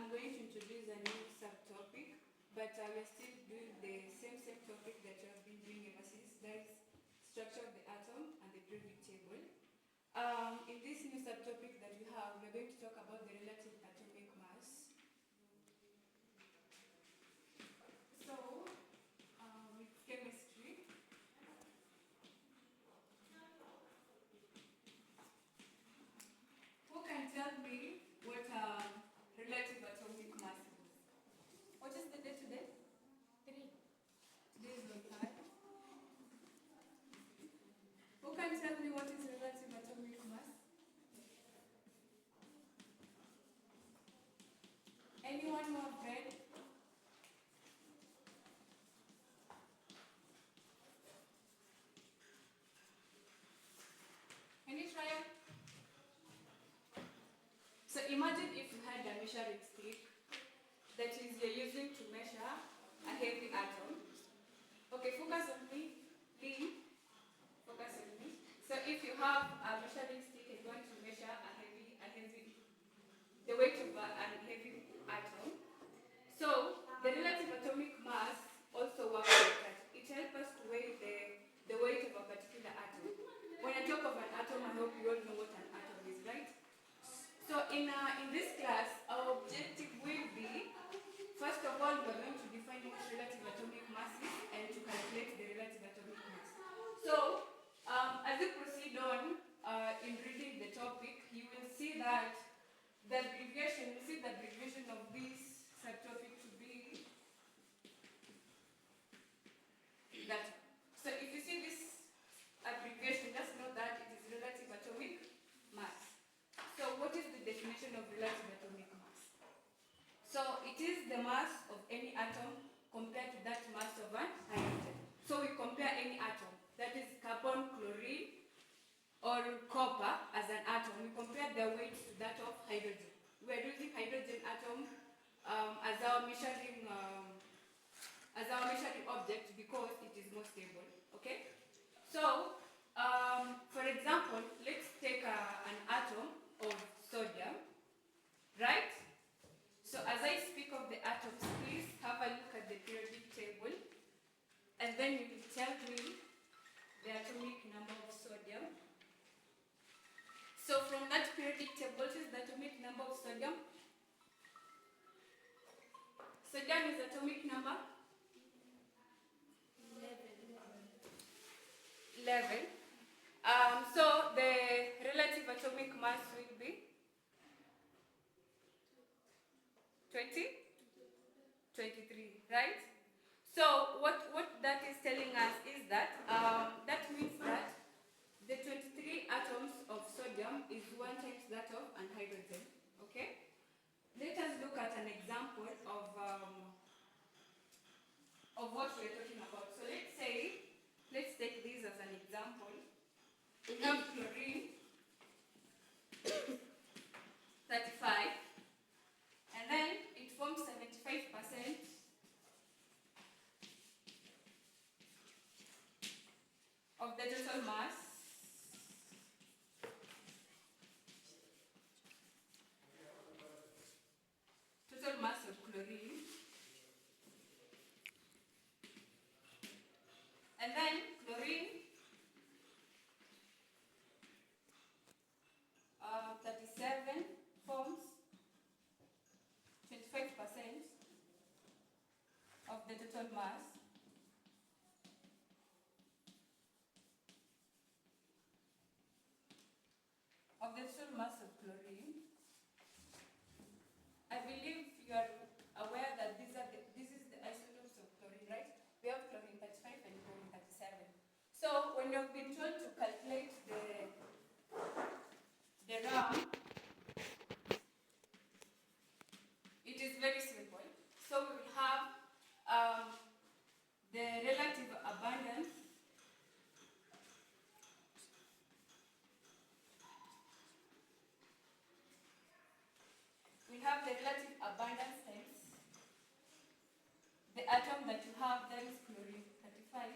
I'm going to introduce a new subtopic, but we're still doing the same topic that you have been doing ever since. That is structure of the atom and the periodic table. In this new subtopic that we have, we're going to talk about the relative atomic mass. So, with chemistry, who can tell me what relative atomic mass is? What is the date today? 3. Today is on 5. Who can tell me what is relative atomic mass? Anyone who have read? Any trial? So imagine if you had a measuring stick that is you're using to measure a heavy atom. Okay, focus on me. Lee, focus on me. So if you have a measuring stick and you want to measure the weight of a heavy atom. So the relative atomic mass also works like that. It helps us to weigh the weight of a particular atom. When I talk of an atom, I hope you all know what an atom is, right? So in this class, our objective will be, first of all, we're going to define what relative atomic mass is and to calculate the relative atomic mass. So as we proceed on in reading the topic, you will see that the abbreviation of this subtopic to be that. So if you see this abbreviation, just know that it is relative atomic mass. So what is the definition of relative atomic mass? So it is the mass of any atom compared to that mass of an hydrogen. So we compare any atom, that is carbon, chlorine, or copper as an atom. We compare their weight to that of hydrogen. We are using hydrogen atom as our measuring object because it is more stable. Okay. So for example, let's take an atom of sodium, right? So as I speak of the atoms, please have a look at the periodic table and then you will tell me the atomic number of sodium. So from that periodic table, what is the atomic number of sodium? Sodium is atomic number? 11. So the relative atomic mass will be 23, right? So what that is telling us is that that means that the 23 atoms of sodium is 1 times that of an hydrogen. Okay? Let us look at an example of what we're talking about. So let's take this as an example. We have chlorine 35, and then it forms 75% of the total mass. Total mass of chlorine. And then chlorine 37 forms 25% of the total mass. Of the total mass of chlorine. I believe you are aware that this is the isotopes of chlorine, right? We have chlorine 35 and chlorine 37. So when you've been told to calculate the RAM, it is very simple. So we will have the relative abundance times the atom that you have, that is chlorine 35,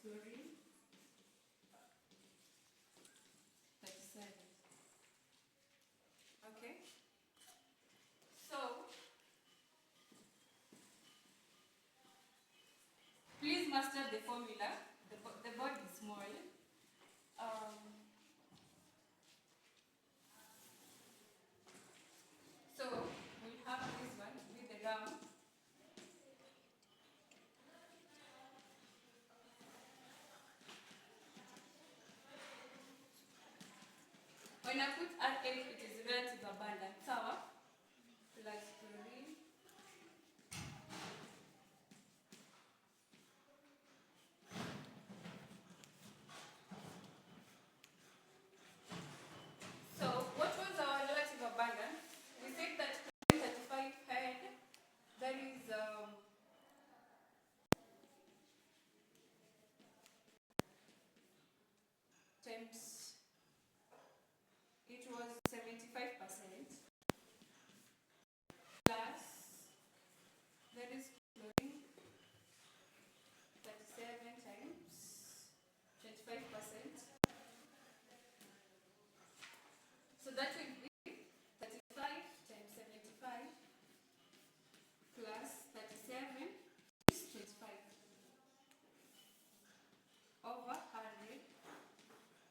chlorine 37. Okay? So, please master the formula. The board is small. So, we have this one with the ram. When I put R8, it is relative abundance. Sour plus chlorine So, what was our relative abundance? We said that 35 had, that is times, it was 75% plus, that is chlorine 37 times 25%. So that will be 35 times 75 plus 37 is 25 over 100,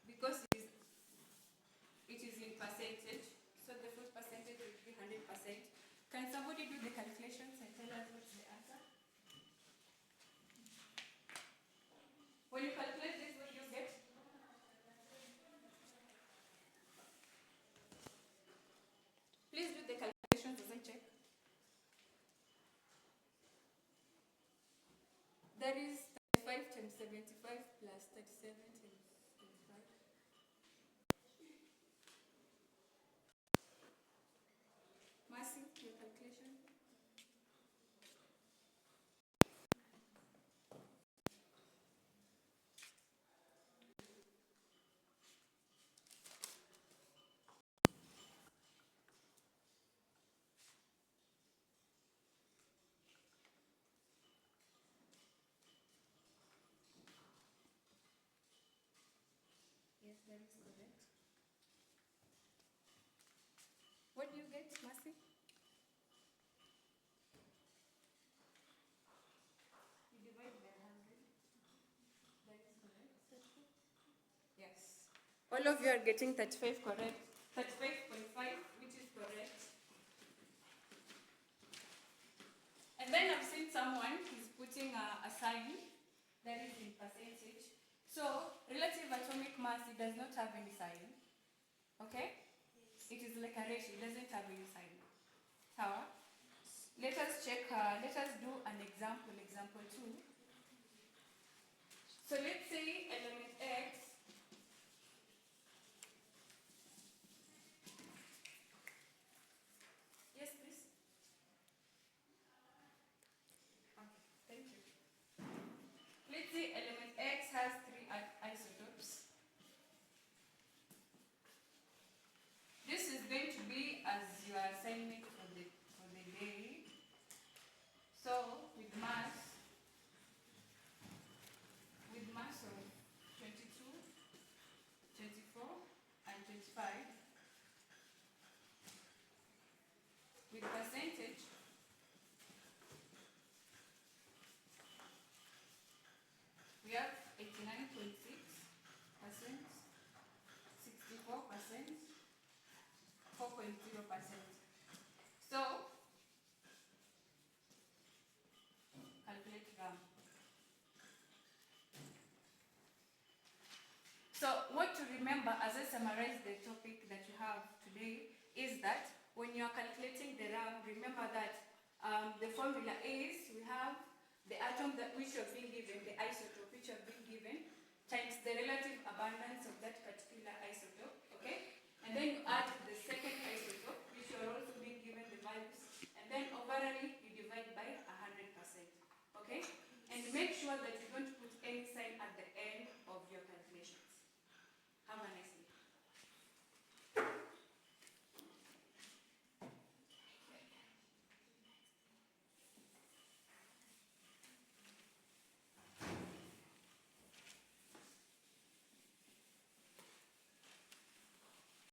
because it is in percentage, so the full percentage will be 100%. Can somebody do the calculations and tell us what's the answer? When you calculate this, what do you get? Please do the calculations as I check. That is 35 times 75 plus 37 times 25. Mercy, your calculation? Yes, that is correct. What do you get, Mercy? You divide by 100. That is correct. Yes. All of you are getting 35 correct. 35.5, which is correct. And then I've seen someone who's putting a sign that is in percentage. So, relative atomic mass, it does not have any sign. Okay? It is like a ratio, it doesn't have any sign. How? Let us check, let us do an example 2. So let's say element X Yes, please. Okay, thank you. Let's say element X has 3 isotopes. This is going to be as your assignment for the day. So with mass of 22, 24, and 25, with percentage we have 89.6%, 64%, 4.0%. So calculate RAM. So what to remember as I summarize the topic that you have today is that when you are calculating the RAM, remember that the formula is, we have the atom that which have been given, the isotope which have been given, times the relative abundance of that particular isotope, okay? And then you add the second isotope, which you are also being given the values, and then overally you divide by 100%, okay? And make sure that you don't put any sign at the